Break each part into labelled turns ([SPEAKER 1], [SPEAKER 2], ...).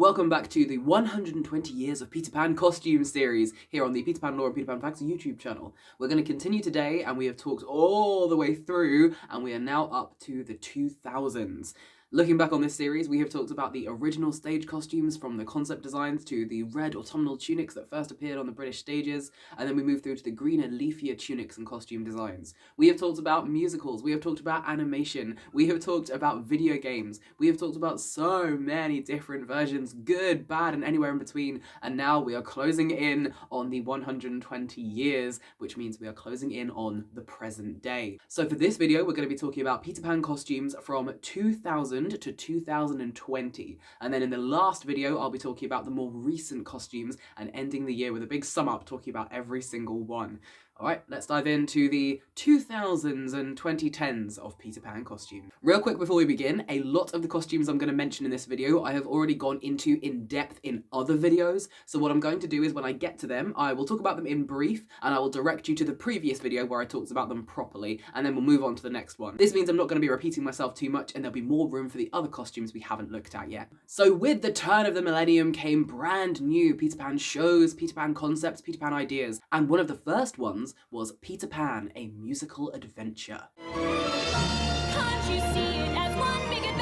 [SPEAKER 1] Welcome back to the 120 Years of Peter Pan Costume series here on the Peter Pan Lore and Peter Pan Facts YouTube channel. We're going to continue today, and we have talked all the way through, and we are now up to the 2000s. Looking back on this series, we have talked about the original stage costumes, from the concept designs to the red autumnal tunics that first appeared on the British stages, and then we moved through to the greener, leafier tunics and costume designs. We have talked about musicals, we have talked about animation, we have talked about video games, we have talked about so many different versions, good, bad, and anywhere in between, and now we are closing in on the 120 years, which means we are closing in on the present day. So for this video, we're going to be talking about Peter Pan costumes from 2000 to 2020, and then in the last video I'll be talking about the more recent costumes and ending the year with a big sum up talking about every single one. Alright, let's dive into the 2000s and 2010s of Peter Pan costume. Real quick before we begin, a lot of the costumes I'm going to mention in this video I have already gone into in depth in other videos, so what I'm going to do is when I get to them, I will talk about them in brief, and I will direct you to the previous video where I talked about them properly, and then we'll move on to the next one. This means I'm not going to be repeating myself too much, and there'll be more room for the other costumes we haven't looked at yet. So with the turn of the millennium came brand new Peter Pan shows, Peter Pan concepts, Peter Pan ideas, and one of the first ones was Peter Pan, a musical adventure.
[SPEAKER 2] Can't you see it as one big adventure?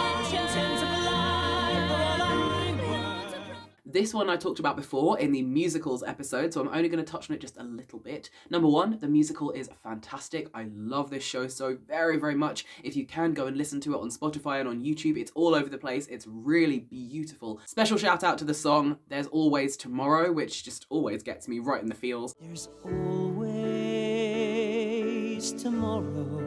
[SPEAKER 1] This one I talked about before in the musicals episode, so I'm only going to touch on it just a little bit. Number one, the musical is fantastic. I love this show so very, very much. If you can, go and listen to it on Spotify and on YouTube. It's all over the place. It's really beautiful. Special shout out to the song There's Always Tomorrow, which just always gets me right in the feels.
[SPEAKER 3] There's always tomorrow.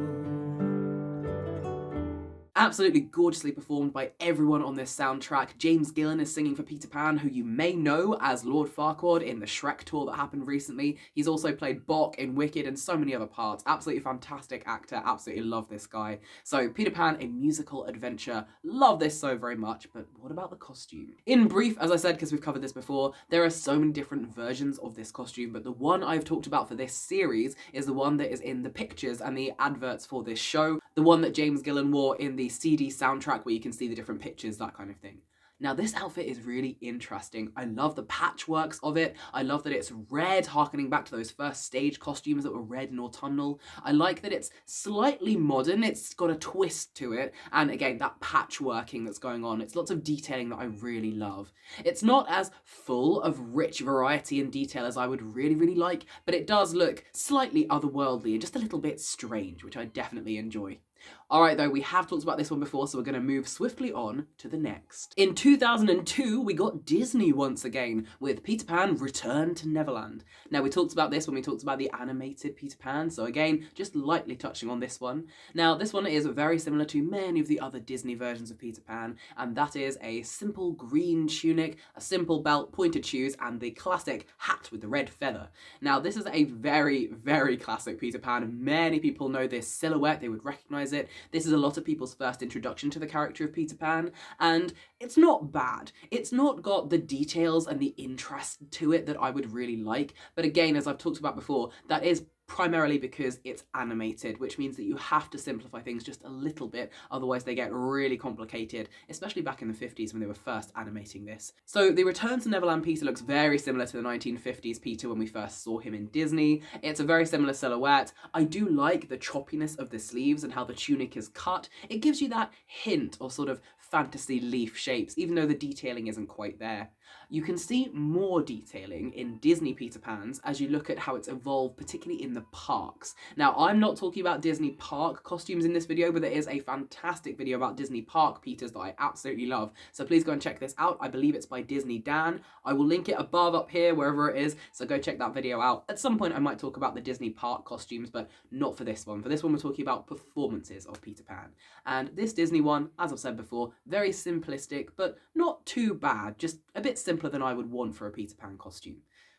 [SPEAKER 1] Absolutely gorgeously performed by everyone on this soundtrack. James Gillan is singing for Peter Pan, who you may know as Lord Farquaad in the Shrek tour that happened recently. He's also played Bok in Wicked and so many other parts. Absolutely fantastic actor. Absolutely love this guy. So Peter Pan, a musical adventure. Love this so very much, but what about the costume? In brief, as I said, because we've covered this before, there are so many different versions of this costume, but the one I've talked about for this series is the one that is in the pictures and the adverts for this show. The one that James Gillan wore in the CD soundtrack where you can see the different pictures, that kind of thing. Now this outfit is really interesting. I love the patchworks of it. I love that it's red, harkening back to those first stage costumes that were red and autumnal. I like that it's slightly modern. It's got a twist to it. And again, that patchworking that's going on. It's lots of detailing that I really love. It's not as full of rich variety and detail as I would really, really like, but it does look slightly otherworldly and just a little bit strange, which I definitely enjoy. Alright though, we have talked about this one before, so we're going to move swiftly on to the next. In 2002, we got Disney once again, with Peter Pan Return to Neverland. Now we talked about this when we talked about the animated Peter Pan, so again, just lightly touching on this one. Now this one is very similar to many of the other Disney versions of Peter Pan, and that is a simple green tunic, a simple belt, pointed shoes, and the classic hat with the red feather. Now this is a very, very classic Peter Pan. Many people know this silhouette, they would recognise it. This is a lot of people's first introduction to the character of Peter Pan, and it's not bad. It's not got the details and the interest to it that I would really like, but again, as I've talked about before, that is primarily because it's animated, which means that you have to simplify things just a little bit, otherwise they get really complicated, especially back in the 50s when they were first animating this. So the Return to Neverland Peter looks very similar to the 1950s Peter when we first saw him in Disney. It's a very similar silhouette. I do like the choppiness of the sleeves and how the tunic is cut. It gives you that hint of sort of fantasy leaf shapes, even though the detailing isn't quite there. You can see more detailing in Disney Peter Pans as you look at how it's evolved, particularly in the parks. Now, I'm not talking about Disney Park costumes in this video, but there is a fantastic video about Disney Park Peters that I absolutely love. So please go and check this out. I believe it's by Disney Dan. I will link it above up here, wherever it is. So go check that video out. At some point, I might talk about the Disney Park costumes, but not for this one. For this one, we're talking about performances of Peter Pan. And this Disney one, as I've said before, very simplistic, but not too bad. Just a bit simpler than I would want for a Peter Pan costume.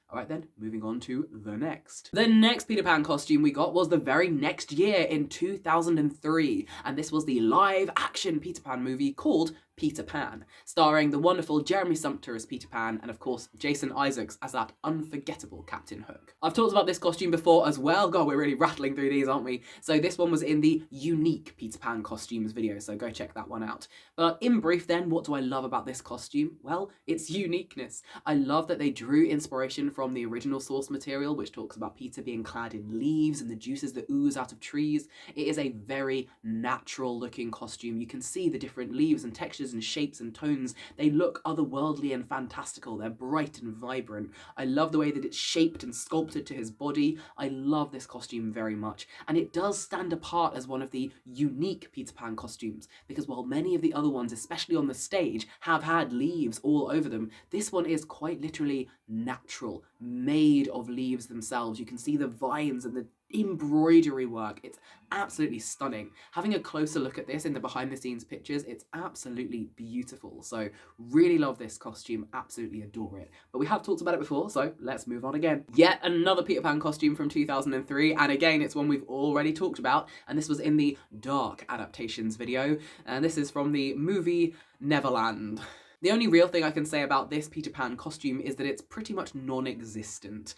[SPEAKER 1] Alright then, moving on to the next. The next Peter Pan costume we got was the very next year in 2003, and this was the live action Peter Pan movie called Peter Pan, starring the wonderful Jeremy Sumpter as Peter Pan and of course Jason Isaacs as that unforgettable Captain Hook. I've talked about this costume before as well. God, we're really rattling through these, aren't we? So this one was in the unique Peter Pan costumes video, so go check that one out. But in brief then, what do I love about this costume? Well, its uniqueness. I love that they drew inspiration from the original source material, which talks about Peter being clad in leaves and the juices that ooze out of trees. It is a very natural looking costume. You can see the different leaves and textures and shapes and tones. They look otherworldly and fantastical. They're bright and vibrant. I love the way that it's shaped and sculpted to his body. I love this costume very much. And it does stand apart as one of the unique Peter Pan costumes, because while many of the other ones, especially on the stage, have had leaves all over them, this one is quite literally natural, made of leaves themselves. You can see the vines and the embroidery work. It's absolutely stunning. Having a closer look at this in the behind the scenes pictures, it's absolutely beautiful. So really love this costume, absolutely adore it. But we have talked about it before, so let's move on again. Yet another Peter Pan costume from 2003, and again it's one we've already talked about, and this was in the Dark adaptations video, and this is from the movie Neverland. The only real thing I can say about this Peter Pan costume is that it's pretty much non-existent.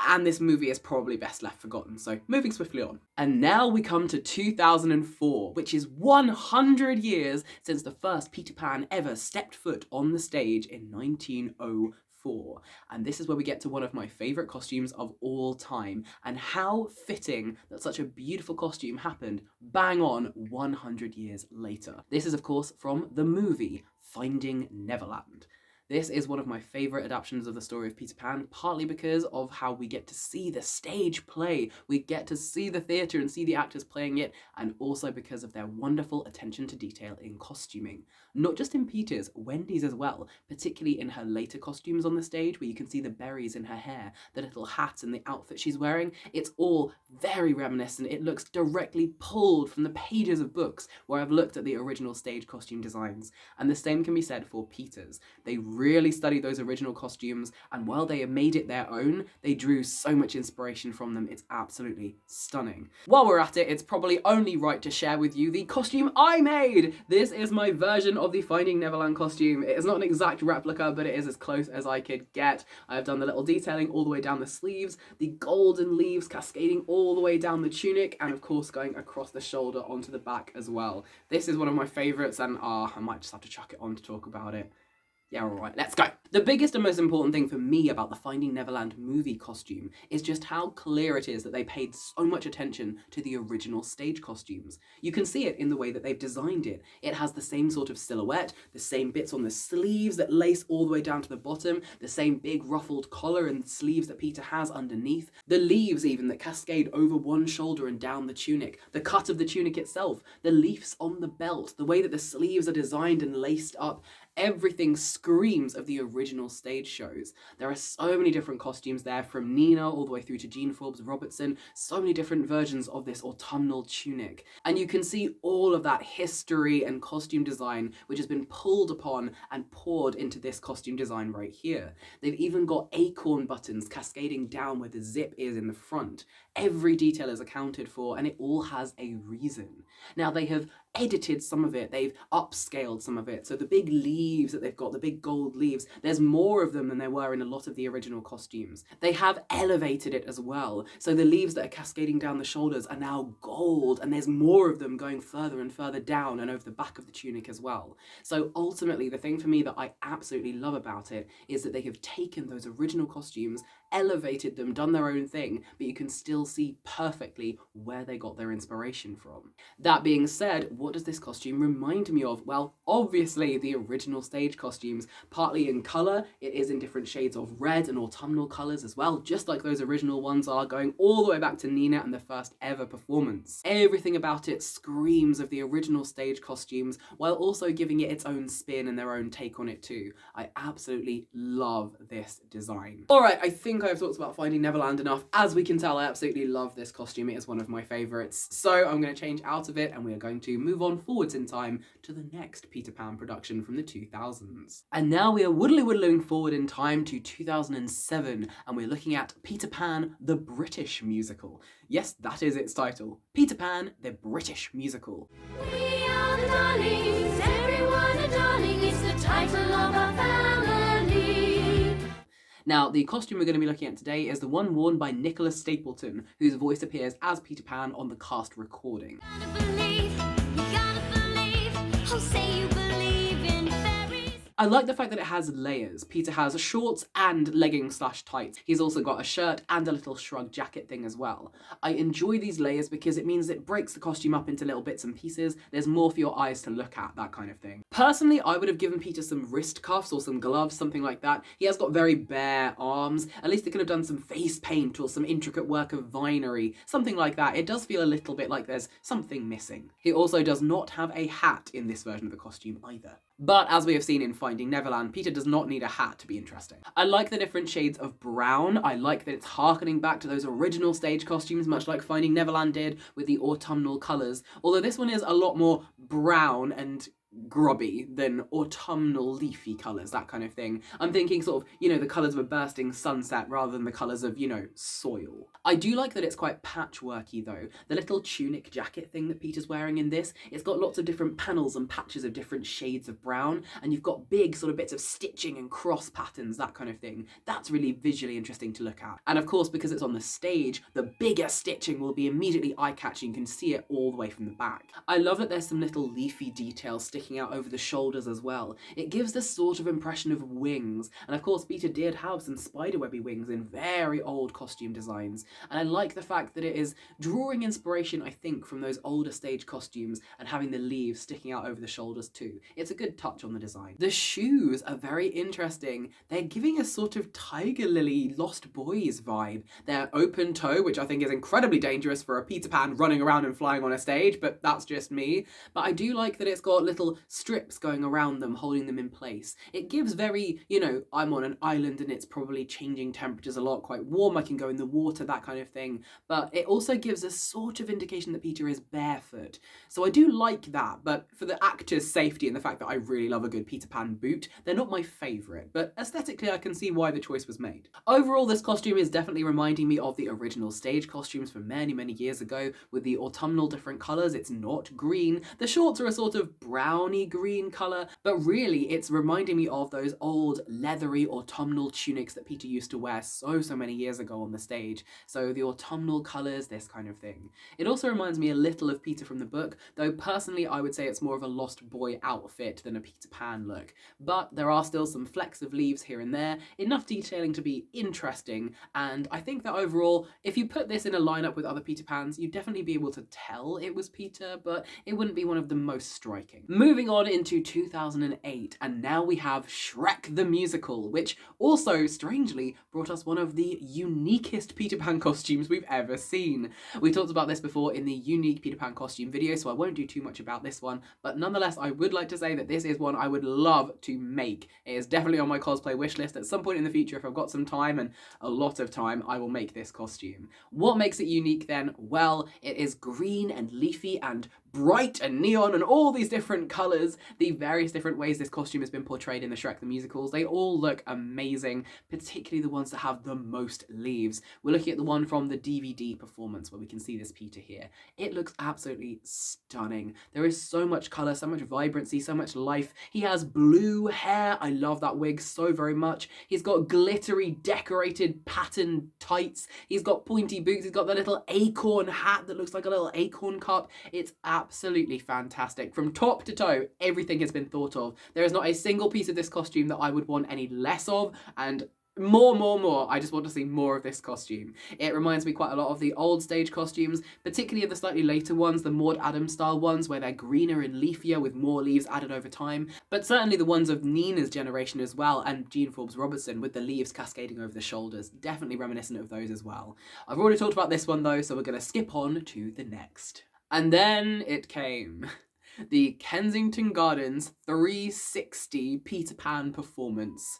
[SPEAKER 1] And this movie is probably best left forgotten, so moving swiftly on. And now we come to 2004, which is 100 years since the first Peter Pan ever stepped foot on the stage in 1904. And this is where we get to one of my favourite costumes of all time, and how fitting that such a beautiful costume happened bang on 100 years later. This is of course from the movie Finding Neverland. This is one of my favourite adaptations of the story of Peter Pan, partly because of how we get to see the stage play, we get to see the theatre and see the actors playing it, and also because of their wonderful attention to detail in costuming. Not just in Peter's, Wendy's as well, particularly in her later costumes on the stage, where you can see the berries in her hair, the little hat and the outfit she's wearing. It's all very reminiscent. It looks directly pulled from the pages of books where I've looked at the original stage costume designs. And the same can be said for Peter's. They really studied those original costumes, and while they have made it their own, they drew so much inspiration from them. It's absolutely stunning. While we're at it, it's probably only right to share with you the costume I made. This is my version of the Finding Neverland costume. It is not an exact replica, but it is as close as I could get. I have done the little detailing all the way down the sleeves, the golden leaves cascading all the way down the tunic, and of course going across the shoulder onto the back as well. This is one of my favourites, and I might just have to chuck it on to talk about it. Yeah, alright, let's go. The biggest and most important thing for me about the Finding Neverland movie costume is just how clear it is that they paid so much attention to the original stage costumes. You can see it in the way that they've designed it. It has the same sort of silhouette, the same bits on the sleeves that lace all the way down to the bottom, the same big ruffled collar and sleeves that Peter has underneath, the leaves even that cascade over one shoulder and down the tunic, the cut of the tunic itself, the leaves on the belt, the way that the sleeves are designed and laced up. Everything screams of the original stage shows. There are so many different costumes there, from Nina all the way through to Jean Forbes Robertson, so many different versions of this autumnal tunic. And you can see all of that history and costume design which has been pulled upon and poured into this costume design right here. They've even got acorn buttons cascading down where the zip is in the front. Every detail is accounted for, and it all has a reason. Now, they have edited some of it, they've upscaled some of it, so the big leaves that they've got, the big gold leaves, there's more of them than there were in a lot of the original costumes. They have elevated it as well, so the leaves that are cascading down the shoulders are now gold, and there's more of them going further and further down and over the back of the tunic as well. So ultimately, the thing for me that I absolutely love about it is that they have taken those original costumes, elevated them, done their own thing, but you can still see perfectly where they got their inspiration from. That being said, what does this costume remind me of? Well, obviously the original stage costumes, partly in colour. It is in different shades of red and autumnal colours as well, just like those original ones are, going all the way back to Nina and the first ever performance. Everything about it screams of the original stage costumes, while also giving it its own spin and their own take on it too. I absolutely love this design. Alright, I think I've talked about Finding Neverland enough. As we can tell, I absolutely love this costume. It is one of my favourites. So I'm going to change out of it, and we are going to move on forwards in time to the next Peter Pan production from the 2000s. And now we are whittling forward in time to 2007, and we're looking at Peter Pan, the British musical. Yes, that is its title. Peter Pan, the British musical.
[SPEAKER 2] We are the darlings, everyone darling, it's the title of our family.
[SPEAKER 1] Now, the costume we're going to be looking at today is the one worn by Nicholas Stapleton, whose voice appears as Peter Pan on the cast recording.
[SPEAKER 2] You gotta believe, oh say you believe in fairies.
[SPEAKER 1] I like the fact that it has layers. Peter has shorts and leggings/tights. He's also got a shirt and a little shrug jacket thing as well. I enjoy these layers because it means it breaks the costume up into little bits and pieces. There's more for your eyes to look at, that kind of thing. Personally, I would have given Peter some wrist cuffs or some gloves, something like that. He has got very bare arms. At least they could have done some face paint or some intricate work of vinery, something like that. It does feel a little bit like there's something missing. He also does not have a hat in this version of the costume either. But as we have seen in Finding Neverland, Peter does not need a hat to be interesting. I like the different shades of brown. I like that it's harkening back to those original stage costumes, much like Finding Neverland did with the autumnal colours. Although this one is a lot more brown and grubby than autumnal leafy colours, that kind of thing. I'm thinking sort of, the colours of a bursting sunset rather than the colours of, soil. I do like that it's quite patchworky though. The little tunic jacket thing that Peter's wearing in this, it's got lots of different panels and patches of different shades of brown, and you've got big sort of bits of stitching and cross patterns, that kind of thing. That's really visually interesting to look at. And of course, because it's on the stage, the bigger stitching will be immediately eye-catching. You can see it all the way from the back. I love that there's some little leafy details sticking out over the shoulders as well. It gives this sort of impression of wings, and of course Peter did have some spiderwebby wings in very old costume designs, and I like the fact that it is drawing inspiration, I think, from those older stage costumes and having the leaves sticking out over the shoulders too. It's a good touch on the design. The shoes are very interesting. They're giving a sort of Tiger Lily Lost Boys vibe. They're open toe, which I think is incredibly dangerous for a Peter Pan running around and flying on a stage, but that's just me. But I do like that it's got little strips going around them, holding them in place. It gives very, I'm on an island and it's probably changing temperatures a lot, quite warm, I can go in the water, that kind of thing. But it also gives a sort of indication that Peter is barefoot. So I do like that, but for the actor's safety and the fact that I really love a good Peter Pan boot, they're not my favourite, but aesthetically I can see why the choice was made. Overall, this costume is definitely reminding me of the original stage costumes from many, many years ago, with the autumnal different colours. It's not green. The shorts are a sort of browny green colour, but really it's reminding me of those old leathery autumnal tunics that Peter used to wear so many years ago on the stage. So the autumnal colours, this kind of thing. It also reminds me a little of Peter from the book, though personally I would say it's more of a Lost Boy outfit than a Peter Pan look. But there are still some flecks of leaves here and there, enough detailing to be interesting, and I think that overall, if you put this in a lineup with other Peter Pans, you'd definitely be able to tell it was Peter, but it wouldn't be one of the most striking. Moving on into 2008, and now we have Shrek the Musical, which also, strangely, brought us one of the uniquest Peter Pan costumes we've ever seen. We talked about this before in the unique Peter Pan costume video, so I won't do too much about this one, but nonetheless, I would like to say that this is one I would love to make. It is definitely on my cosplay wish list. At some point in the future, if I've got some time, and a lot of time, I will make this costume. What makes it unique then? Well, it is green and leafy and bright and neon and all these different colours. The various different ways this costume has been portrayed in the Shrek the Musicals, they all look amazing, particularly the ones that have the most leaves. We're looking at the one from the DVD performance where we can see this Peter here. It looks absolutely stunning. There is so much colour, so much vibrancy, so much life. He has blue hair. I love that wig so very much. He's got glittery, decorated, patterned tights. He's got pointy boots. He's got the little acorn hat that looks like a little acorn cup. It's absolutely fantastic. From top to toe, everything has been thought of. There is not a single piece of this costume that I would want any less of, and more. I just want to see more of this costume. It reminds me quite a lot of the old stage costumes, particularly of the slightly later ones, the Maud Adams style ones, where they're greener and leafier with more leaves added over time, but certainly the ones of Nina's generation as well, and Jean Forbes Robertson with the leaves cascading over the shoulders, definitely reminiscent of those as well. I've already talked about this one though, so we're going to skip on to the next. And then it came. The Kensington Gardens 360 Peter Pan performance.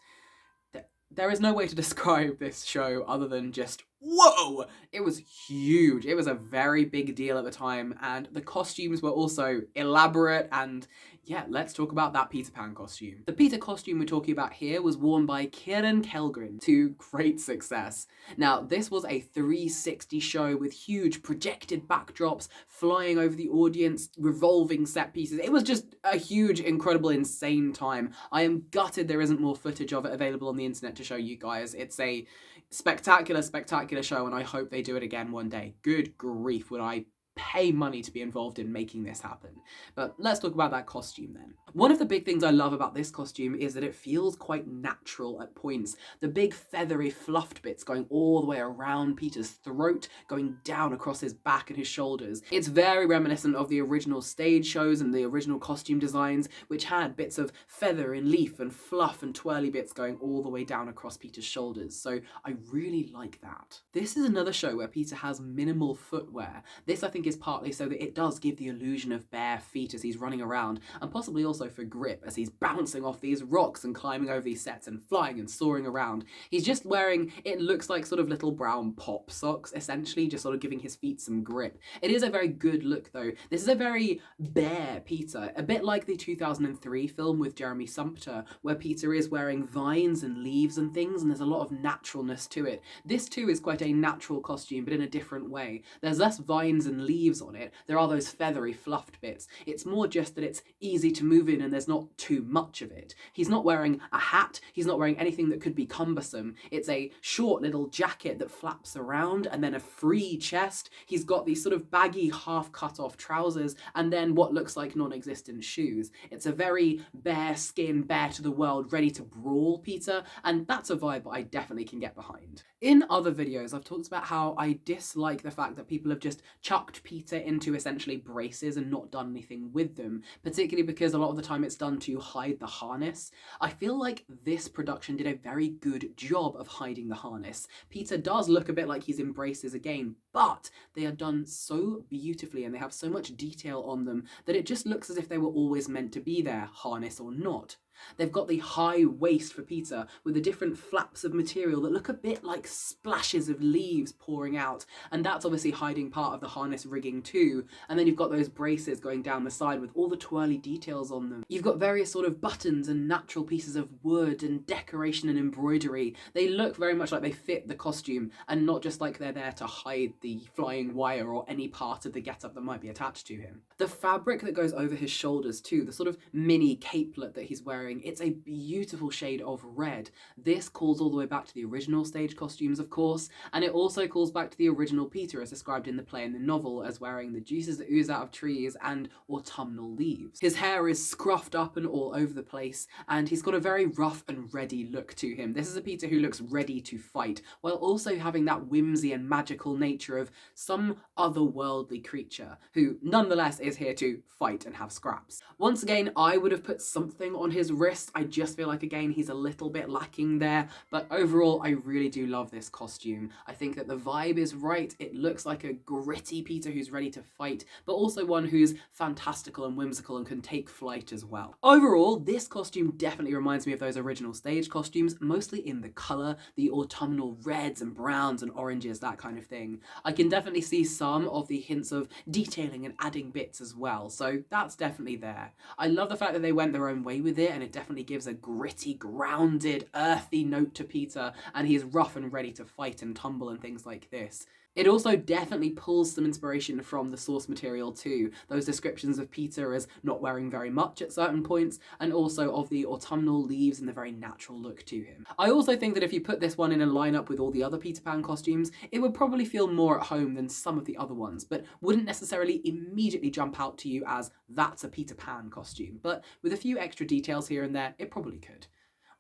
[SPEAKER 1] There is no way to describe this show other than just whoa! It was huge. It was a very big deal at the time, and the costumes were also elaborate, and yeah, let's talk about that Peter Pan costume. The Peter costume we're talking about here was worn by Kieran Kellgren to great success. Now, this was a 360 show with huge projected backdrops flying over the audience, revolving set pieces. It was just a huge, incredible, insane time. I am gutted there isn't more footage of it available on the internet to show you guys. It's a spectacular, spectacular show, and I hope they do it again one day. Good grief, would I pay money to be involved in making this happen. But let's talk about that costume then. One of the big things I love about this costume is that it feels quite natural at points. The big feathery fluffed bits going all the way around Peter's throat, going down across his back and his shoulders. It's very reminiscent of the original stage shows and the original costume designs, which had bits of feather and leaf and fluff and twirly bits going all the way down across Peter's shoulders. So I really like that. This is another show where Peter has minimal footwear. This, I think, is partly so that it does give the illusion of bare feet as he's running around, and possibly also for grip as he's bouncing off these rocks and climbing over these sets and flying and soaring around. He's just wearing, it looks like sort of little brown pop socks, essentially, just sort of giving his feet some grip. It is a very good look though. This is a very bare Peter, a bit like the 2003 film with Jeremy Sumpter, where Peter is wearing vines and leaves and things, and there's a lot of naturalness to it. This too is quite a natural costume, but in a different way. There's less vines and leaves on it. There are those feathery fluffed bits. It's more just that it's easy to move in and there's not too much of it. He's not wearing a hat. He's not wearing anything that could be cumbersome. It's a short little jacket that flaps around and then a free chest. He's got these sort of baggy half cut off trousers and then what looks like non-existent shoes. It's a very bare skin, bare to the world, ready to brawl Peter, and that's a vibe I definitely can get behind. In other videos, I've talked about how I dislike the fact that people have just chucked Peter into essentially braces and not done anything with them, particularly because a lot of the time it's done to hide the harness. I feel like this production did a very good job of hiding the harness. Peter does look a bit like he's in braces again, but they are done so beautifully and they have so much detail on them that it just looks as if they were always meant to be there, harness or not. They've got the high waist for Peter with the different flaps of material that look a bit like splashes of leaves pouring out, and that's obviously hiding part of the harness rigging too. And then you've got those braces going down the side with all the twirly details on them. You've got various sort of buttons and natural pieces of wood and decoration and embroidery. They look very much like they fit the costume and not just like they're there to hide the flying wire or any part of the getup that might be attached to him. The fabric that goes over his shoulders too, the sort of mini capelet that he's wearing, it's a beautiful shade of red. This calls all the way back to the original stage costumes, of course, and it also calls back to the original Peter as described in the play and the novel as wearing the juices that ooze out of trees and autumnal leaves. His hair is scruffed up and all over the place, and he's got a very rough and ready look to him. This is a Peter who looks ready to fight, while also having that whimsy and magical nature of some otherworldly creature, who nonetheless is here to fight and have scraps. Once again, I would have put something on his wrist. I just feel like, again, he's a little bit lacking there, but overall, I really do love this costume. I think that the vibe is right. It looks like a gritty Peter who's ready to fight, but also one who's fantastical and whimsical and can take flight as well. Overall, this costume definitely reminds me of those original stage costumes, mostly in the colour, the autumnal reds and browns and oranges, that kind of thing. I can definitely see some of the hints of detailing and adding bits as well, so that's definitely there. I love the fact that they went their own way with it, and it definitely gives a gritty, grounded, earthy note to Peter, and he's rough and ready to fight and tumble and things like this. It also definitely pulls some inspiration from the source material too, those descriptions of Peter as not wearing very much at certain points, and also of the autumnal leaves and the very natural look to him. I also think that if you put this one in a lineup with all the other Peter Pan costumes, it would probably feel more at home than some of the other ones, but wouldn't necessarily immediately jump out to you as that's a Peter Pan costume, but with a few extra details here and there, it probably could.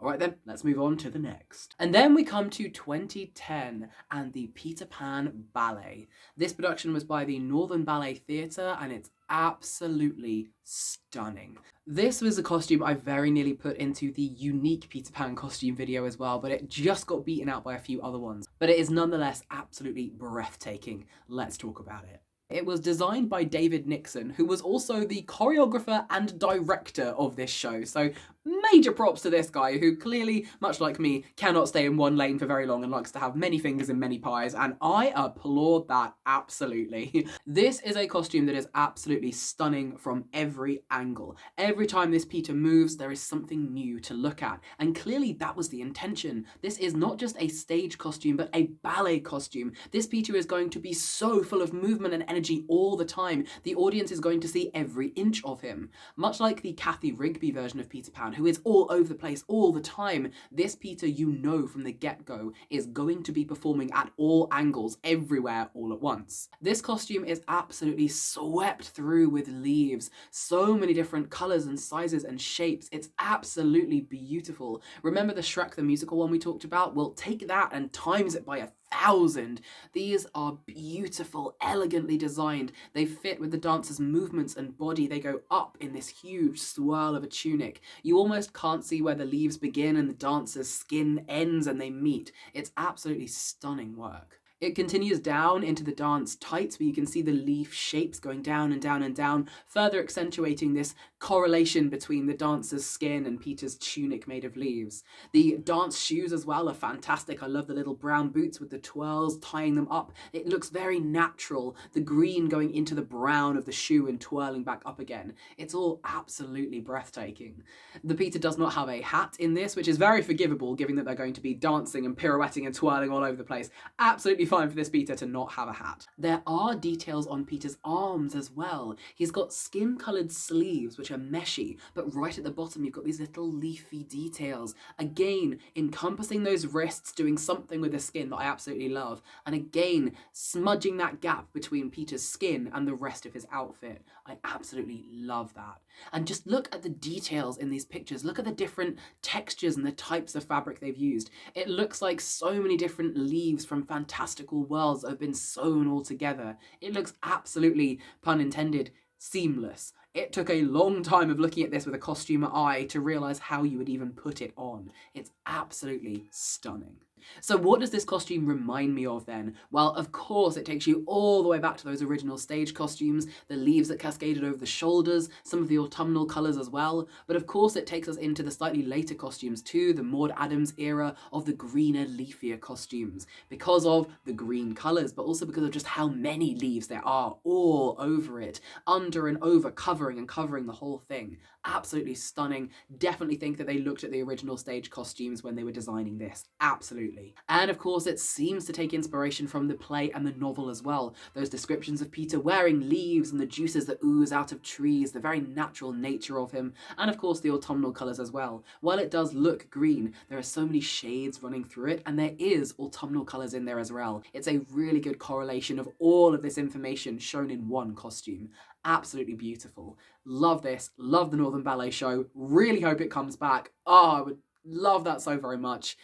[SPEAKER 1] Alright then, let's move on to the next. And then we come to 2010 and the Peter Pan Ballet. This production was by the Northern Ballet Theatre and it's absolutely stunning. This was a costume I very nearly put into the unique Peter Pan costume video as well, but it just got beaten out by a few other ones. But it is nonetheless absolutely breathtaking. Let's talk about it. It was designed by David Nixon, who was also the choreographer and director of this show, so Major props to this guy who clearly, much like me, cannot stay in one lane for very long and likes to have many fingers in many pies, and I applaud that absolutely. This is a costume that is absolutely stunning from every angle. Every time this Peter moves, there is something new to look at, and clearly that was the intention. This is not just a stage costume, but a ballet costume. This Peter is going to be so full of movement and energy all the time. The audience is going to see every inch of him. Much like the Kathy Rigby version of Peter Pan, who is all over the place all the time, this Peter, you know from the get-go, is going to be performing at all angles, everywhere, all at once. This costume is absolutely swept through with leaves, so many different colours and sizes and shapes. It's absolutely beautiful. Remember the Shrek the Musical one we talked about? Well, take that and times it by 1,000. These are beautiful, elegantly designed. They fit with the dancer's movements and body. They go up in this huge swirl of a tunic. You almost can't see where the leaves begin and the dancer's skin ends and they meet. It's absolutely stunning work. It continues down into the dance tights where you can see the leaf shapes going down and down and down, further accentuating this correlation between the dancer's skin and Peter's tunic made of leaves. The dance shoes as well are fantastic. I love the little brown boots with the twirls tying them up. It looks very natural, the green going into the brown of the shoe and twirling back up again. It's all absolutely breathtaking. The Peter does not have a hat in this, which is very forgivable given that they're going to be dancing and pirouetting and twirling all over the place. Absolutely fine for this Peter to not have a hat. There are details on Peter's arms as well. He's got skin-coloured sleeves which are meshy, but right at the bottom you've got these little leafy details. Again, encompassing those wrists, doing something with the skin that I absolutely love. And again, smudging that gap between Peter's skin and the rest of his outfit. I absolutely love that. And just look at the details in these pictures. Look at the different textures and the types of fabric they've used. It looks like so many different leaves from fantastical worlds that have been sewn all together. It looks absolutely, pun intended, seamless. It took a long time of looking at this with a costumer eye to realise how you would even put it on. It's absolutely stunning. So what does this costume remind me of then? Well, of course it takes you all the way back to those original stage costumes, the leaves that cascaded over the shoulders, some of the autumnal colours as well, but of course it takes us into the slightly later costumes too, the Maud Adams era of the greener, leafier costumes, because of the green colours, but also because of just how many leaves there are all over it, under and over, covering the whole thing. Absolutely stunning. Definitely think that they looked at the original stage costumes when they were designing this. Absolutely. And of course it seems to take inspiration from the play and the novel as well. Those descriptions of Peter wearing leaves and the juices that ooze out of trees, the very natural nature of him, and of course the autumnal colours as well. While it does look green, there are so many shades running through it, and there is autumnal colours in there as well. It's a really good correlation of all of this information shown in one costume. Absolutely beautiful. Love this. Love the Northern Ballet show. Really hope it comes back. Oh, I would love that so very much.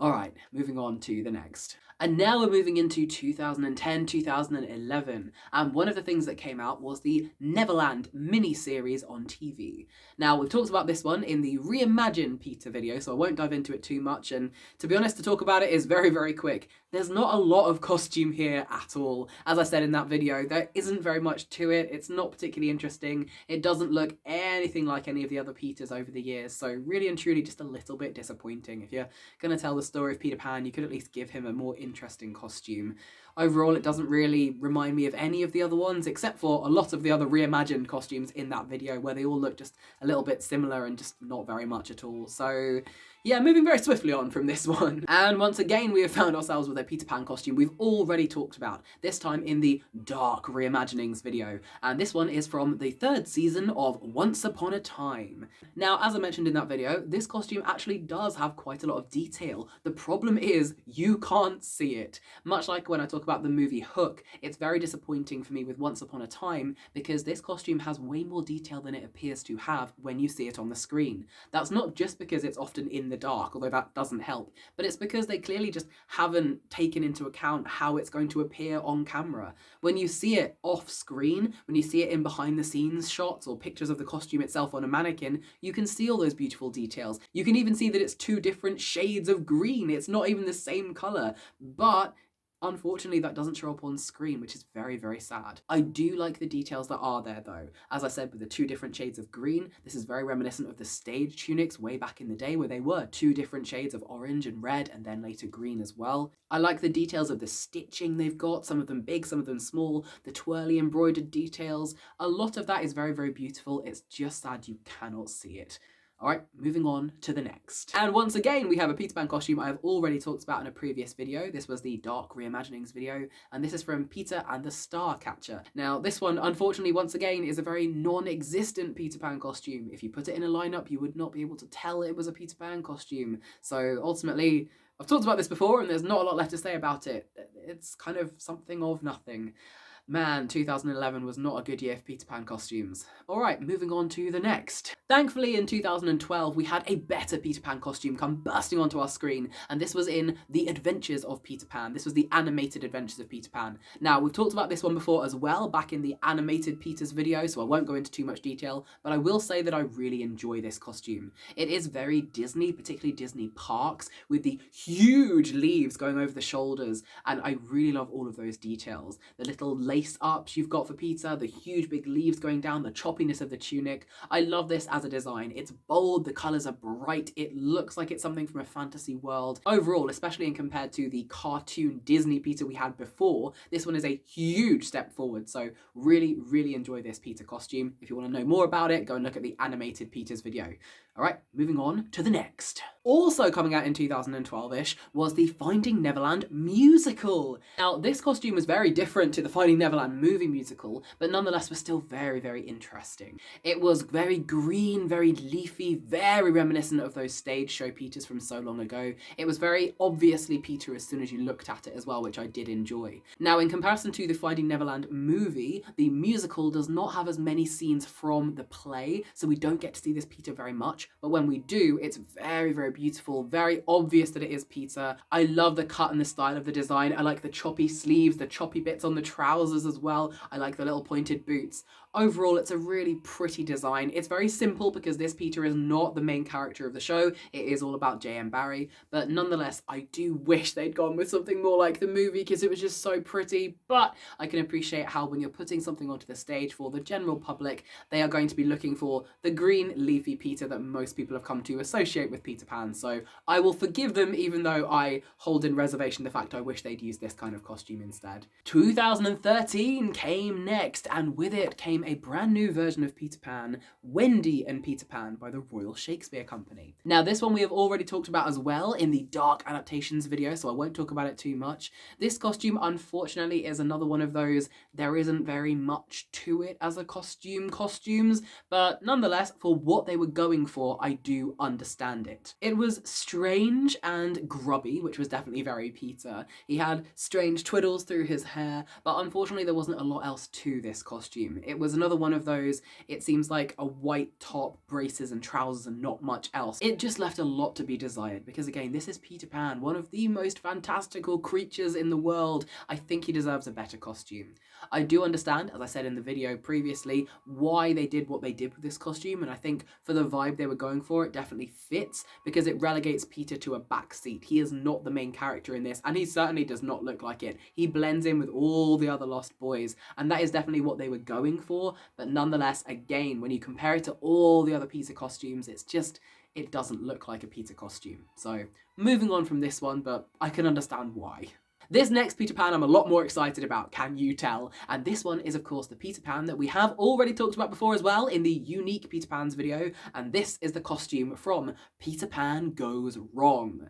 [SPEAKER 1] All right, moving on to the next. And now we're moving into 2010, 2011, and one of the things that came out was the Neverland mini-series on TV. Now, we've talked about this one in the Reimagine Peter video, so I won't dive into it too much, and to be honest, to talk about it is very, very quick. There's not a lot of costume here at all. As I said in that video, there isn't very much to it. It's not particularly interesting. It doesn't look anything like any of the other Peters over the years, so really and truly just a little bit disappointing. If you're going to tell the story of Peter Pan, you could at least give him a more interesting costume. Overall, it doesn't really remind me of any of the other ones, except for a lot of the other reimagined costumes in that video where they all look just a little bit similar and just not very much at all. So yeah, moving very swiftly on from this one. And once again, we have found ourselves with a Peter Pan costume we've already talked about, this time in the Dark Reimaginings video. And this one is from the 3rd season of Once Upon a Time. Now, as I mentioned in that video, this costume actually does have quite a lot of detail. The problem is you can't see it. Much like when I talk about the movie Hook, it's very disappointing for me with Once Upon a Time because this costume has way more detail than it appears to have when you see it on the screen. That's not just because it's often in the dark, although that doesn't help, but it's because they clearly just haven't taken into account how it's going to appear on camera. When you see it off screen, when you see it in behind the scenes shots or pictures of the costume itself on a mannequin, you can see all those beautiful details. You can even see that it's 2 different shades of green. It's not even the same colour, but unfortunately that doesn't show up on screen, which is very, very sad. I do like the details that are there though. As I said, with the 2 different shades of green, this is very reminiscent of the stage tunics way back in the day where they were 2 different shades of orange and red and then later green as well. I like the details of the stitching they've got, some of them big, some of them small, the twirly embroidered details. A lot of that is very, very beautiful. It's just sad you cannot see it. Alright, moving on to the next. And once again, we have a Peter Pan costume I have already talked about in a previous video. This was the Dark Reimaginings video, and this is from Peter and the Starcatcher. Now, this one, unfortunately, once again, is a very non-existent Peter Pan costume. If you put it in a lineup, you would not be able to tell it was a Peter Pan costume. So, ultimately, I've talked about this before, and there's not a lot left to say about it. It's kind of something of nothing. Man, 2011 was not a good year for Peter Pan costumes. Alright, moving on to the next. Thankfully, in 2012, we had a better Peter Pan costume come bursting onto our screen, and this was in The Adventures of Peter Pan. This was the animated Adventures of Peter Pan. Now, we've talked about this one before as well, back in the animated Peter's video, so I won't go into too much detail, but I will say that I really enjoy this costume. It is very Disney, particularly Disney parks, with the huge leaves going over the shoulders, and I really love all of those details. The little lace ups you've got for Peter, the huge big leaves going down, the choppiness of the tunic. I love this as a design. It's bold, the colours are bright, it looks like it's something from a fantasy world. Overall, especially in compared to the cartoon Disney Peter we had before, this one is a huge step forward. So really, really enjoy this Peter costume. If you want to know more about it, go and look at the animated Peter's video. Alright, moving on to the next. Also coming out in 2012-ish was the Finding Neverland musical. Now, this costume was very different to the Finding Neverland movie musical, but nonetheless was still very, very interesting. It was very green, very leafy, very reminiscent of those stage show Peters from so long ago. It was very obviously Peter as soon as you looked at it as well, which I did enjoy. Now, in comparison to the Finding Neverland movie, the musical does not have as many scenes from the play, so we don't get to see this Peter very much. But when we do, it's very, very beautiful, very obvious that it is Peter. I love the cut and the style of the design. I like the choppy sleeves, the choppy bits on the trousers as well. I like the little pointed boots. Overall, it's a really pretty design. It's very simple because this Peter is not the main character of the show. It is all about J.M. Barrie. But nonetheless, I do wish they'd gone with something more like the movie because it was just so pretty. But I can appreciate how when you're putting something onto the stage for the general public, they are going to be looking for the green leafy Peter that most people have come to associate with Peter Pan. So I will forgive them even though I hold in reservation the fact I wish they'd used this kind of costume instead. 2013 came next, and with it came a brand new version of Peter Pan, Wendy and Peter Pan by the Royal Shakespeare Company. Now, this one we have already talked about as well in the Dark Adaptations video, so I won't talk about it too much. This costume, unfortunately, is another one of those, there isn't very much to it as a costumes, but nonetheless, for what they were going for, I do understand it. It was strange and grubby, which was definitely very Peter. He had strange twiddles through his hair, but unfortunately there wasn't a lot else to this costume. It was another one of those, it seems like a white top, braces and trousers and not much else. It just left a lot to be desired because again, this is Peter Pan, one of the most fantastical creatures in the world. I think he deserves a better costume. I do understand, as I said in the video previously, why they did what they did with this costume, and I think for the vibe they were going for, it definitely fits because it relegates Peter to a backseat. He is not the main character in this, and he certainly does not look like it. He blends in with all the other Lost Boys, and that is definitely what they were going for, but nonetheless, again, when you compare it to all the other Peter costumes, it's just, it doesn't look like a Peter costume. So, moving on from this one, but I can understand why. This next Peter Pan I'm a lot more excited about, can you tell? And this one is of course the Peter Pan that we have already talked about before as well in the Unique Peter Pans video, and this is the costume from Peter Pan Goes Wrong.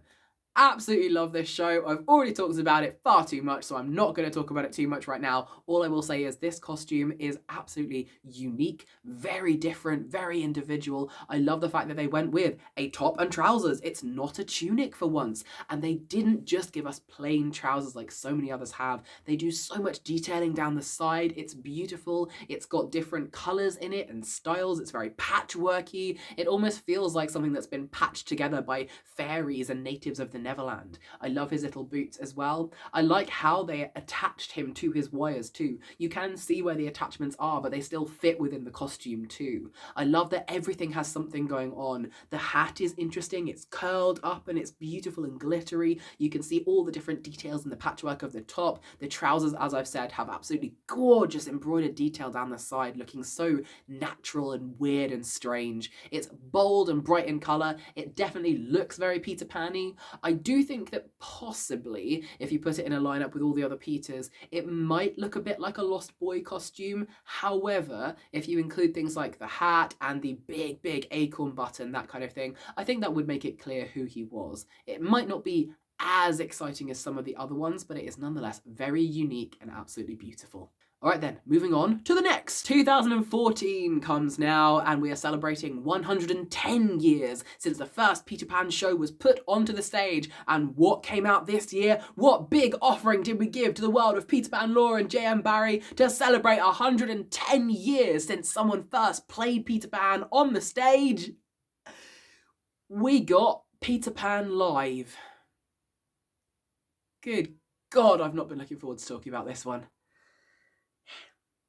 [SPEAKER 1] Absolutely love this show. I've already talked about it far too much, so I'm not going to talk about it too much right now. All I will say is this costume is absolutely unique, very different, very individual. I love the fact that they went with a top and trousers. It's not a tunic for once. And they didn't just give us plain trousers like so many others have. They do so much detailing down the side. It's beautiful. It's got different colours in it and styles. It's very patchworky. It almost feels like something that's been patched together by fairies and natives of the Neverland. I love his little boots as well. I like how they attached him to his wires too. You can see where the attachments are, but they still fit within the costume too. I love that everything has something going on. The hat is interesting, it's curled up and it's beautiful and glittery. You can see all the different details in the patchwork of the top. The trousers, as I've said, have absolutely gorgeous embroidered detail down the side, looking so natural and weird and strange. It's bold and bright in colour. It definitely looks very Peter Pan-y. I do think that possibly, if you put it in a lineup with all the other Peters, it might look a bit like a Lost Boy costume. However, if you include things like the hat and the big acorn button, that kind of thing, I think that would make it clear who he was. It might not be as exciting as some of the other ones, but it is nonetheless very unique and absolutely beautiful. Alright then, moving on to the next. 2014 comes now, and we are celebrating 110 years since the first Peter Pan show was put onto the stage. And what came out this year? What big offering did we give to the world of Peter Pan lore and J.M. Barrie to celebrate 110 years since someone first played Peter Pan on the stage? We got Peter Pan Live. Good God, I've not been looking forward to talking about this one.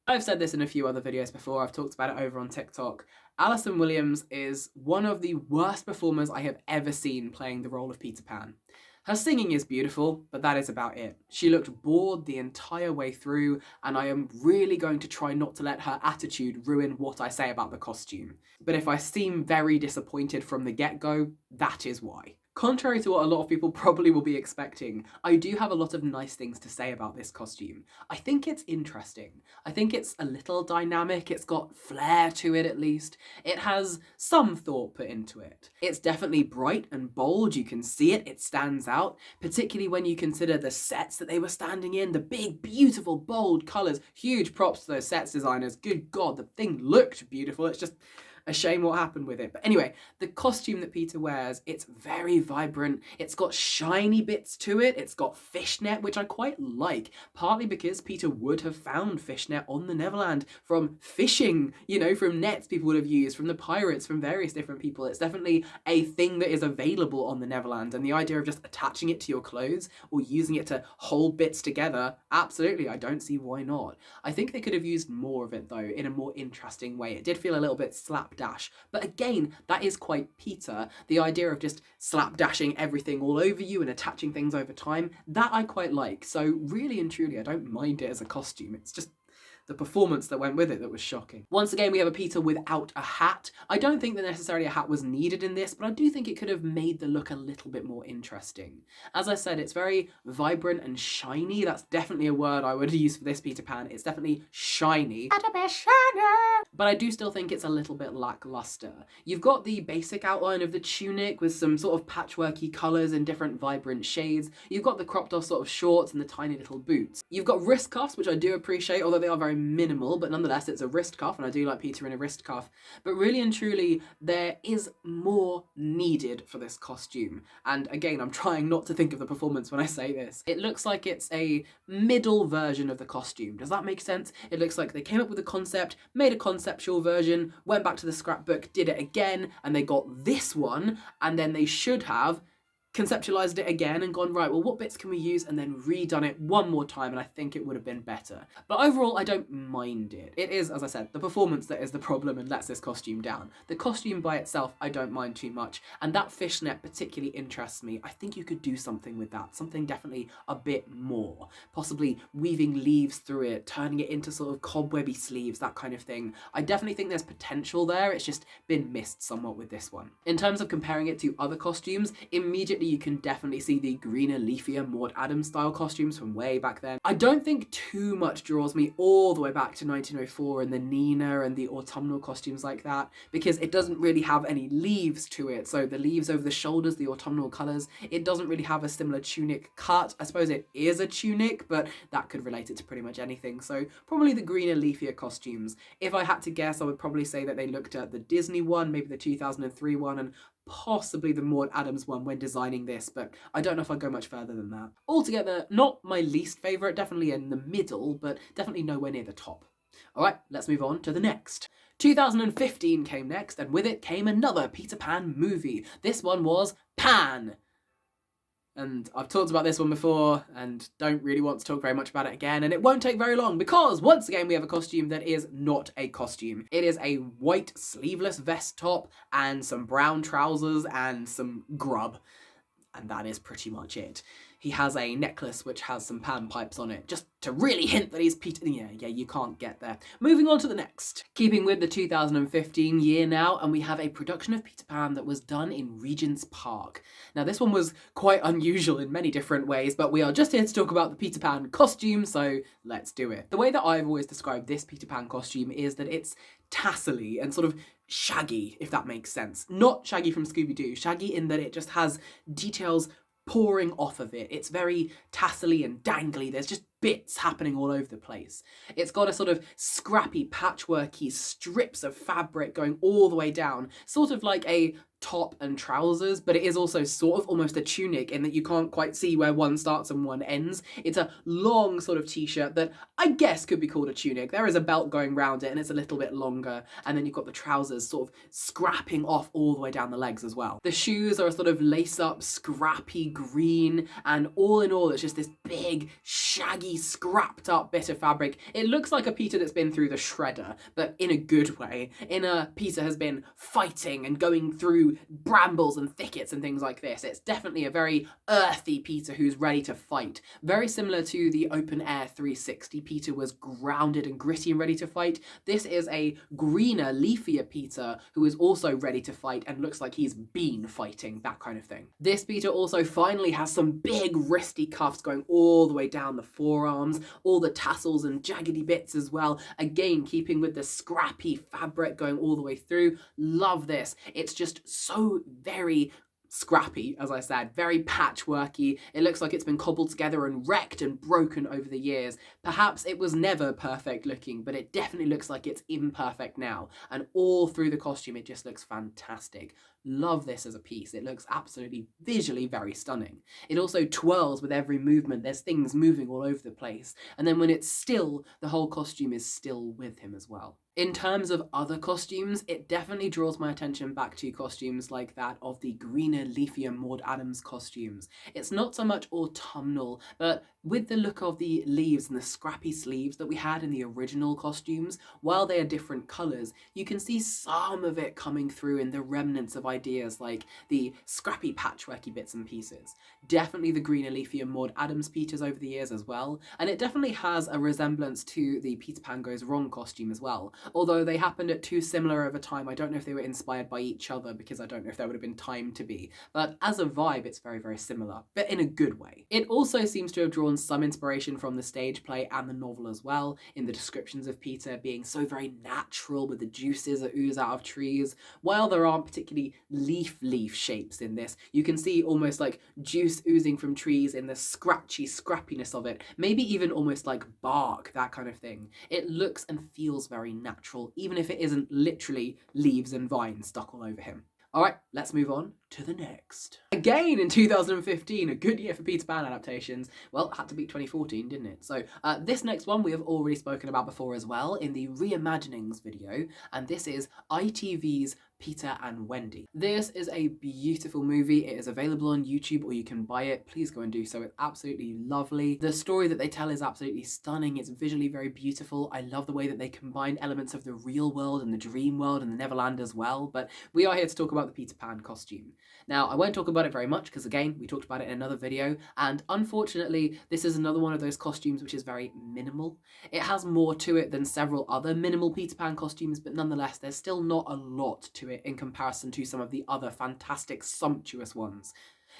[SPEAKER 1] I've said this in a few other videos before, I've talked about it over on TikTok. Alison Williams is one of the worst performers I have ever seen playing the role of Peter Pan. Her singing is beautiful, but that is about it. She looked bored the entire way through, and I am really going to try not to let her attitude ruin what I say about the costume. But if I seem very disappointed from the get-go, that is why. Contrary to what a lot of people probably will be expecting, I do have a lot of nice things to say about this costume. I think it's interesting. I think it's a little dynamic, it's got flair to it at least. It has some thought put into it. It's definitely bright and bold, you can see it, it stands out, particularly when you consider the sets that they were standing in, the big, beautiful, bold colours. Huge props to those sets designers. Good God, the thing looked beautiful, it's just a shame what happened with it. But anyway, the costume that Peter wears, it's very vibrant. It's got shiny bits to it. It's got fishnet, which I quite like, partly because Peter would have found fishnet on the Neverland from fishing, you know, from nets people would have used, from the pirates, from various different people. It's definitely a thing that is available on the Neverland, and the idea of just attaching it to your clothes or using it to hold bits together, absolutely, I don't see why not. I think they could have used more of it though, in a more interesting way. It did feel a little bit slapdash, but again, that is quite Peter. The idea of just slapdashing everything all over you and attaching things over time, that I quite like. So really and truly, I don't mind it as a costume. It's just the performance that went with it that was shocking. Once again, we have a Peter without a hat. I don't think that necessarily a hat was needed in this, but I do think it could have made the look a little bit more interesting. As I said, it's very vibrant and shiny. That's definitely a word I would use for this Peter Pan. It's definitely shiny. But I do still think it's a little bit lackluster. You've got the basic outline of the tunic with some sort of patchworky colours and different vibrant shades. You've got the cropped off sort of shorts and the tiny little boots. You've got wrist cuffs, which I do appreciate, although they are very minimal, but nonetheless it's a wrist cuff, and I do like Peter in a wrist cuff. But really and truly, there is more needed for this costume. And again, I'm trying not to think of the performance when I say this. It looks like it's a middle version of the costume. Does that make sense? It looks like they came up with a concept, made a conceptual version, went back to the scrapbook, did it again, and they got this one, and then they should have conceptualized it again and gone, right, well, what bits can we use, and then redone it one more time, and I think it would have been better. But overall, I don't mind it. It is, as I said, the performance that is the problem and lets this costume down. The costume by itself, I don't mind too much, and that fishnet particularly interests me. I think you could do something with that, something definitely a bit more. Possibly weaving leaves through it, turning it into sort of cobwebby sleeves, that kind of thing. I definitely think there's potential there, it's just been missed somewhat with this one. In terms of comparing it to other costumes, immediately you can definitely see the greener, leafier Maud Adams style costumes from way back then. I don't think too much draws me all the way back to 1904 and the Nina and the autumnal costumes like that, because it doesn't really have any leaves to it. So the leaves over the shoulders, the autumnal colours, it doesn't really have a similar tunic cut. I suppose it is a tunic, but that could relate it to pretty much anything. So probably the greener, leafier costumes. If I had to guess, I would probably say that they looked at the Disney one, maybe the 2003 one, and possibly the Maud Adams one when designing this, but I don't know if I'd go much further than that. Altogether, not my least favourite, definitely in the middle, but definitely nowhere near the top. Alright, let's move on to the next. 2015 came next, and with it came another Peter Pan movie. This one was Pan. And I've talked about this one before and don't really want to talk very much about it again, and it won't take very long because once again we have a costume that is not a costume. It is a white sleeveless vest top and some brown trousers and some grub. And that is pretty much it. He has a necklace which has some panpipes on it, just to really hint that he's Peter. Yeah, you can't get there. Moving on to the next. Keeping with the 2015 year now, and we have a production of Peter Pan that was done in Regents Park. Now this one was quite unusual in many different ways, but we are just here to talk about the Peter Pan costume, so let's do it. The way that I've always described this Peter Pan costume is that it's tassely and sort of shaggy, if that makes sense. Not Shaggy from Scooby-Doo, shaggy in that it just has details pouring off of it. It's very tassely and dangly. There's just bits happening all over the place. It's got a sort of scrappy, patchworky strips of fabric going all the way down, sort of like a top and trousers, but it is also sort of almost a tunic in that you can't quite see where one starts and one ends. It's a long sort of t-shirt that I guess could be called a tunic. There is a belt going round it and it's a little bit longer, and then you've got the trousers sort of scrapping off all the way down the legs as well. The shoes are a sort of lace-up, scrappy green, and all in all it's just this big, shaggy, scrapped up bit of fabric. It looks like a Peter that's been through the shredder, but in a good way. In a Peter has been fighting and going through brambles and thickets and things like this. It's definitely a very earthy Peter who's ready to fight. Very similar to the open air 360 Peter was grounded and gritty and ready to fight. This is a greener, leafier Peter who is also ready to fight and looks like he's been fighting, that kind of thing. This Peter also finally has some big wristy cuffs going all the way down the forearms, all the tassels and jaggedy bits as well. Again, keeping with the scrappy fabric going all the way through. Love this. It's just so very scrappy, as I said, very patchworky. It looks like it's been cobbled together and wrecked and broken over the years. Perhaps it was never perfect looking, but it definitely looks like it's imperfect now. And all through the costume, it just looks fantastic. Love this as a piece. It looks absolutely visually very stunning. It also twirls with every movement. There's things moving all over the place. And then when it's still, the whole costume is still with him as well. In terms of other costumes, it definitely draws my attention back to costumes like that of the greener, leafier Maud Adams costumes. It's not so much autumnal, but with the look of the leaves and the scrappy sleeves that we had in the original costumes, while they are different colours, you can see some of it coming through in the remnants of ideas like the scrappy patchworky bits and pieces. Definitely the greener, leafier Maud Adams Peters over the years as well, and it definitely has a resemblance to the Peter Pan Goes Wrong costume as well. Although they happened at too similar of a time, I don't know if they were inspired by each other because I don't know if there would have been time to be. But as a vibe, it's very, very similar, but in a good way. It also seems to have drawn some inspiration from the stage play and the novel as well, in the descriptions of Peter being so very natural with the juices that ooze out of trees. While there aren't particularly leaf shapes in this, you can see almost like juice oozing from trees in the scratchy scrappiness of it, maybe even almost like bark, that kind of thing. It looks and feels very natural, even if it isn't literally leaves and vines stuck all over him. Alright, let's move on to the next. Again in 2015, a good year for Peter Pan adaptations. Well, it had to beat 2014, didn't it? So this next one we have already spoken about before as well in the Reimaginings video, and this is ITV's Peter and Wendy. This is a beautiful movie. It is available on YouTube or you can buy it. Please go and do so. It's absolutely lovely. The story that they tell is absolutely stunning. It's visually very beautiful. I love the way that they combine elements of the real world and the dream world and the Neverland as well. But we are here to talk about the Peter Pan costume. Now, I won't talk about it very much because, again, we talked about it in another video, and unfortunately, this is another one of those costumes which is very minimal. It has more to it than several other minimal Peter Pan costumes, but nonetheless, there's still not a lot to it in comparison to some of the other fantastic, sumptuous ones.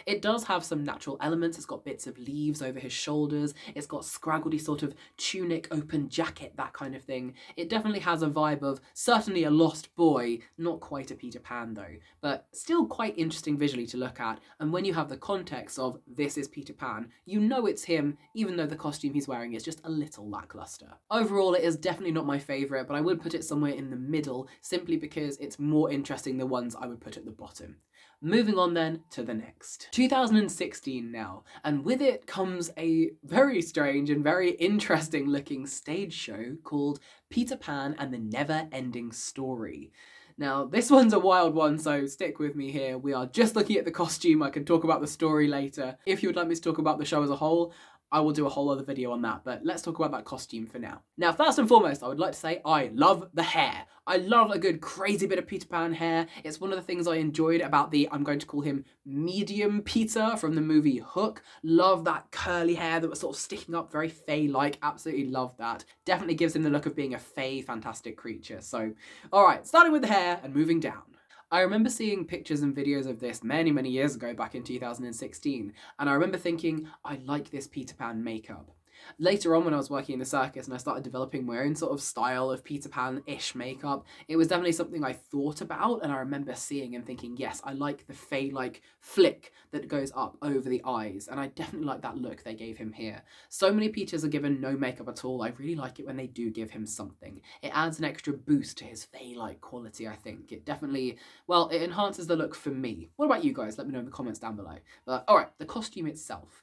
[SPEAKER 1] It does have some natural elements. It's got bits of leaves over his shoulders. It's got scraggly sort of tunic, open jacket, that kind of thing. It definitely has a vibe of certainly a lost boy, not quite a Peter Pan though, but still quite interesting visually to look at. And when you have the context of this is Peter Pan, you know it's him, even though the costume he's wearing is just a little lackluster. Overall, it is definitely not my favourite, but I would put it somewhere in the middle simply because it's more interesting than ones I would put at the bottom. Moving on then to the next. 2016 now, and with it comes a very strange and very interesting looking stage show called Peter Pan and the Never-Ending Story. Now, this one's a wild one, so stick with me here. We are just looking at the costume. I can talk about the story later. If you would like me to talk about the show as a whole, I will do a whole other video on that, but let's talk about that costume for now. Now, first and foremost, I would like to say I love the hair. I love a good crazy bit of Peter Pan hair. It's one of the things I enjoyed about I'm going to call him medium Peter from the movie Hook. Love that curly hair that was sort of sticking up, very fae-like. Absolutely love that. Definitely gives him the look of being a fae fantastic creature. So, all right, starting with the hair and moving down. I remember seeing pictures and videos of this many, many years ago, back in 2016, and I remember thinking, I like this Peter Pan makeup. Later on, when I was working in the circus and I started developing my own sort of style of Peter Pan-ish makeup, it was definitely something I thought about, and I remember seeing and thinking, yes, I like the fae-like flick that goes up over the eyes, and I definitely like that look they gave him here. So many Peters are given no makeup at all. I really like it when they do give him something. It adds an extra boost to his fae-like quality, I think. It definitely, well, it enhances the look for me. What about you guys? Let me know in the comments down below. But all right, the costume itself.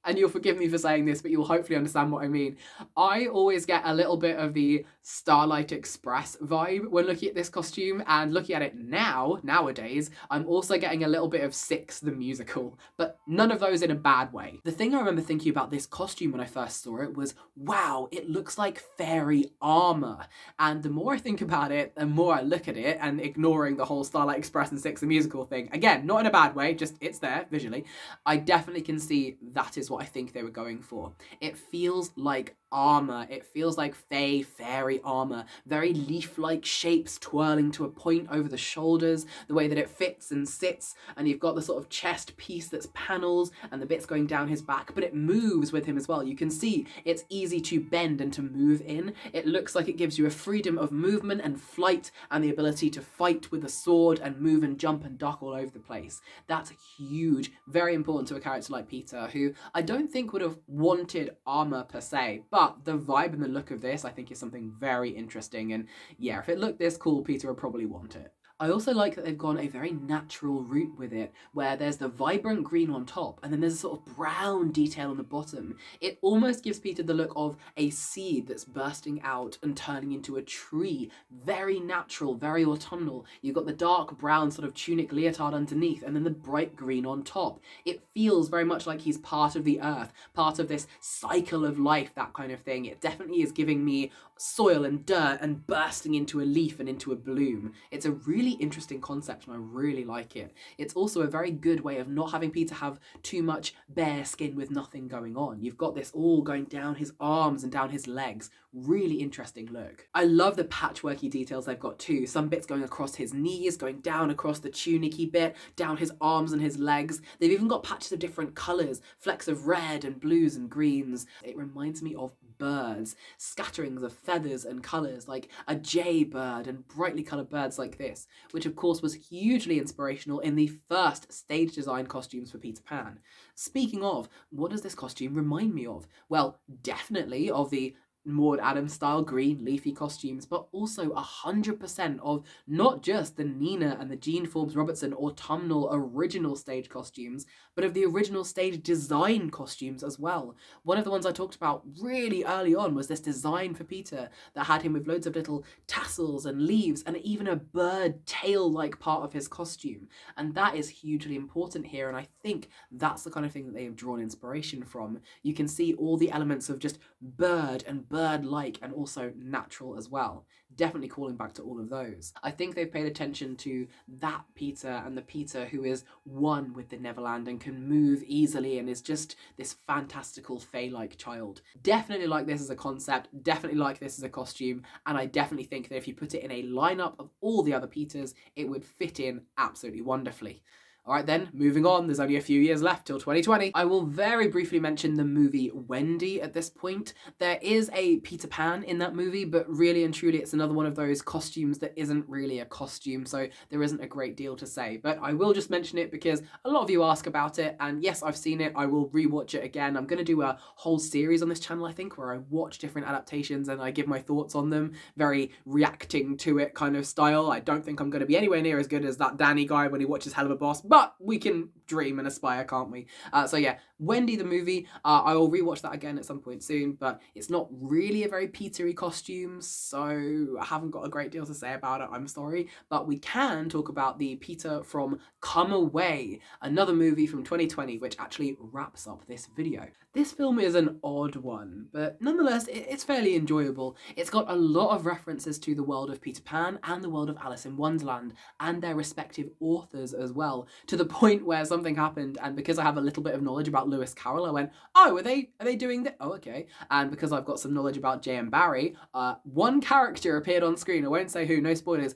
[SPEAKER 1] And you'll forgive me for saying this, but you'll hopefully understand what I mean. I always get a little bit of the Starlight Express vibe when looking at this costume, and looking at it nowadays, I'm also getting a little bit of Six the Musical, but none of those in a bad way. The thing I remember thinking about this costume when I first saw it was, wow, it looks like fairy armor. And the more I think about it, the more I look at it, and ignoring the whole Starlight Express and Six the Musical thing, again, not in a bad way, just it's there visually, I definitely can see that is what I think they were going for. It feels like armor. It feels like fairy armor. Very leaf-like shapes twirling to a point over the shoulders, the way that it fits and sits, and you've got the sort of chest piece that's panels and the bits going down his back, but it moves with him as well. You can see it's easy to bend and to move in. It looks like it gives you a freedom of movement and flight and the ability to fight with a sword and move and jump and duck all over the place. That's huge, very important to a character like Peter, who I don't think would have wanted armor per se, but the vibe and the look of this I think is something very interesting, and yeah, if it looked this cool, Peter would probably want it. I also like that they've gone a very natural route with it, where there's the vibrant green on top, and then there's a sort of brown detail on the bottom. It almost gives Peter the look of a seed that's bursting out and turning into a tree. Very natural, very autumnal. You've got the dark brown sort of tunic leotard underneath, and then the bright green on top. It feels very much like he's part of the earth, part of this cycle of life, that kind of thing. It definitely is giving me soil and dirt and bursting into a leaf and into a bloom. It's a really interesting concept and I really like it. It's also a very good way of not having Peter have too much bare skin with nothing going on. You've got this all going down his arms and down his legs. Really interesting look. I love the patchworky details they've got too. Some bits going across his knees, going down across the tunic-y bit, down his arms and his legs. They've even got patches of different colours, flecks of red and blues and greens. It reminds me of birds, scatterings of feathers and colours like a jay bird and brightly coloured birds like this, which of course was hugely inspirational in the first stage design costumes for Peter Pan. Speaking of, what does this costume remind me of? Well, definitely of the Maud Adams style green leafy costumes, but also 100% of not just the Nina and the Jean Forbes Robertson autumnal original stage costumes, but of the original stage design costumes as well. One of the ones I talked about really early on was this design for Peter that had him with loads of little tassels and leaves and even a bird tail-like part of his costume. And that is hugely important here, and I think that's the kind of thing that they have drawn inspiration from. You can see all the elements of just bird and bird-like and also natural as well. Definitely calling back to all of those. I think they've paid attention to that Peter and the Peter who is one with the Neverland and can move easily and is just this fantastical fae-like child. Definitely like this as a concept, definitely like this as a costume, and I definitely think that if you put it in a lineup of all the other Peters, it would fit in absolutely wonderfully. Alright then, moving on, there's only a few years left till 2020. I will very briefly mention the movie Wendy at this point. There is a Peter Pan in that movie, but really and truly it's another one of those costumes that isn't really a costume, so there isn't a great deal to say. But I will just mention it because a lot of you ask about it, and yes, I've seen it, I will rewatch it again. I'm going to do a whole series on this channel, I think, where I watch different adaptations and I give my thoughts on them, very reacting to it kind of style. I don't think I'm going to be anywhere near as good as that Danny guy when he watches Hell of a Boss, but but we can dream and aspire, can't we? So yeah, Wendy the movie, I will rewatch that again at some point soon, but it's not really a very Petery costume, so I haven't got a great deal to say about it, I'm sorry. But we can talk about the Peter from Come Away, another movie from 2020, which actually wraps up this video. This film is an odd one, but nonetheless, it's fairly enjoyable. It's got a lot of references to the world of Peter Pan and the world of Alice in Wonderland, and their respective authors as well, to the point where something happened, and because I have a little bit of knowledge about Lewis Carroll, I went, oh, are they doing that? Oh, okay. And because I've got some knowledge about J.M. Barrie, one character appeared on screen. I won't say who, no spoilers.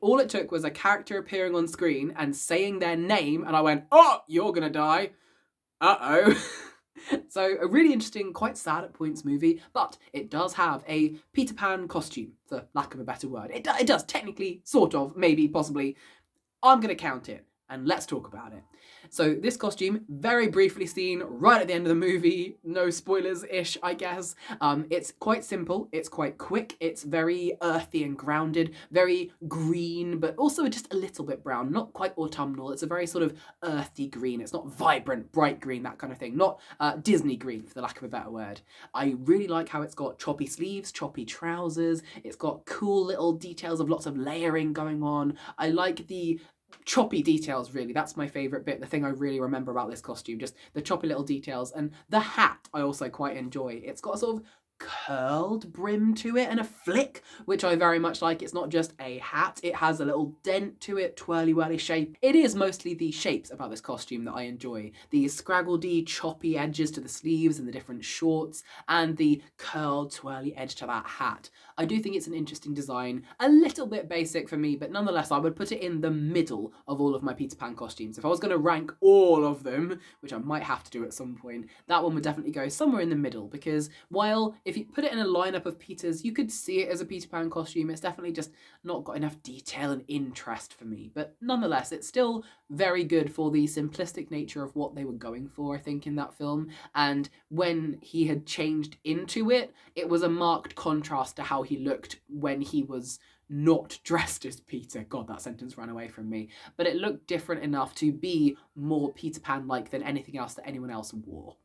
[SPEAKER 1] All it took was a character appearing on screen and saying their name, and I went, oh, you're gonna die. Uh-oh. So a really interesting, quite sad at points movie, but it does have a Peter Pan costume, for lack of a better word. It does technically, sort of, maybe, possibly. I'm gonna count it, and let's talk about it. So this costume, very briefly seen right at the end of the movie, no spoilers-ish, I guess. It's quite simple, it's quite quick, it's very earthy and grounded, very green, but also just a little bit brown, not quite autumnal. It's a very sort of earthy green. It's not vibrant, bright green, that kind of thing. Not Disney green, for the lack of a better word. I really like how it's got choppy sleeves, choppy trousers. It's got cool little details of lots of layering going on. I like the choppy details, really. That's my favourite bit, the thing I really remember about this costume, just the choppy little details. And the hat I also quite enjoy. It's got a sort of curled brim to it and a flick, which I very much like. It's not just a hat, it has a little dent to it, twirly whirly shape. It is mostly the shapes about this costume that I enjoy. The scraggledy, choppy edges to the sleeves and the different shorts, and the curled, twirly edge to that hat. I do think it's an interesting design, a little bit basic for me, but nonetheless I would put it in the middle of all of my Peter Pan costumes. If I was going to rank all of them, which I might have to do at some point, that one would definitely go somewhere in the middle, because while if you put it in a lineup of Peters, you could see it as a Peter Pan costume. It's definitely just not got enough detail and interest for me. But nonetheless, it's still very good for the simplistic nature of what they were going for, I think, in that film. And when he had changed into it, it was a marked contrast to how he looked when he was not dressed as Peter. God, that sentence ran away from me. But it looked different enough to be more Peter Pan-like than anything else that anyone else wore.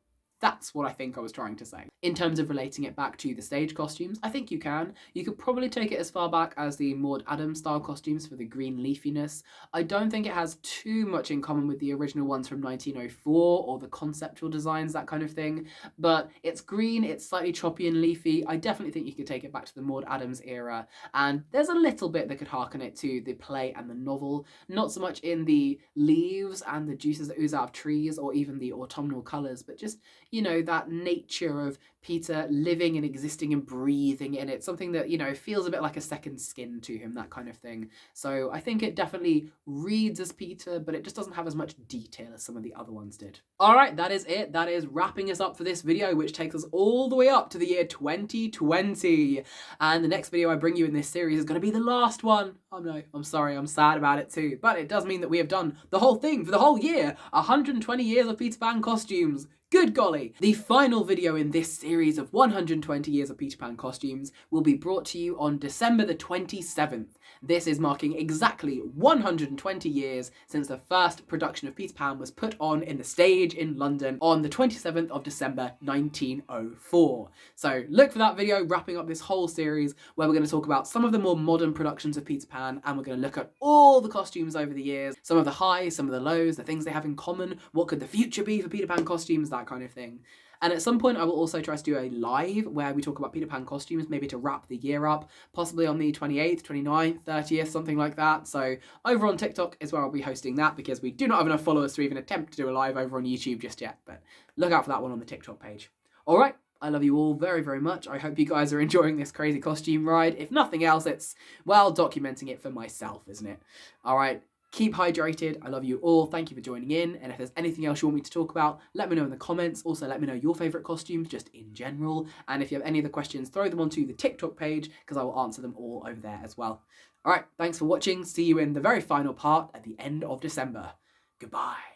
[SPEAKER 1] That's what I think I was trying to say. In terms of relating it back to the stage costumes, I think you can. You could probably take it as far back as the Maud Adams style costumes for the green leafiness. I don't think it has too much in common with the original ones from 1904 or the conceptual designs, that kind of thing. But it's green, it's slightly choppy and leafy. I definitely think you could take it back to the Maud Adams era. And there's a little bit that could harken it to the play and the novel. Not so much in the leaves and the juices that ooze out of trees or even the autumnal colours, but just, you know, that nature of Peter living and existing and breathing in it. Something that, you know, feels a bit like a second skin to him, that kind of thing. So I think it definitely reads as Peter, but it just doesn't have as much detail as some of the other ones did. Alright, that is it. That is wrapping us up for this video, which takes us all the way up to the year 2020. And the next video I bring you in this series is going to be the last one. Oh no, I'm sorry, I'm sad about it too. But it does mean that we have done the whole thing for the whole year. 120 years of Peter Pan costumes. Good golly! The final video in this series of 120 years of Peter Pan costumes will be brought to you on December the 27th. This is marking exactly 120 years since the first production of Peter Pan was put on in the stage in London on the 27th of December 1904. So look for that video wrapping up this whole series where we're going to talk about some of the more modern productions of Peter Pan, and we're going to look at all the costumes over the years, some of the highs, some of the lows, the things they have in common, what could the future be for Peter Pan costumes, that kind of thing. And at some point I will also try to do a live where we talk about Peter Pan costumes, maybe to wrap the year up, possibly on the 28th, 29th, 30th, something like that. So over on TikTok is where I'll be hosting that, because we do not have enough followers to even attempt to do a live over on YouTube just yet, but look out for that one on the TikTok page. Alright, I love you all very, very much. I hope you guys are enjoying this crazy costume ride. If nothing else, it's, well, documenting it for myself, isn't it? Alright. Keep hydrated. I love you all. Thank you for joining in. And if there's anything else you want me to talk about, let me know in the comments. Also, let me know your favourite costumes, just in general. And if you have any other questions, throw them onto the TikTok page, because I will answer them all over there as well. All right, thanks for watching. See you in the very final part at the end of December. Goodbye.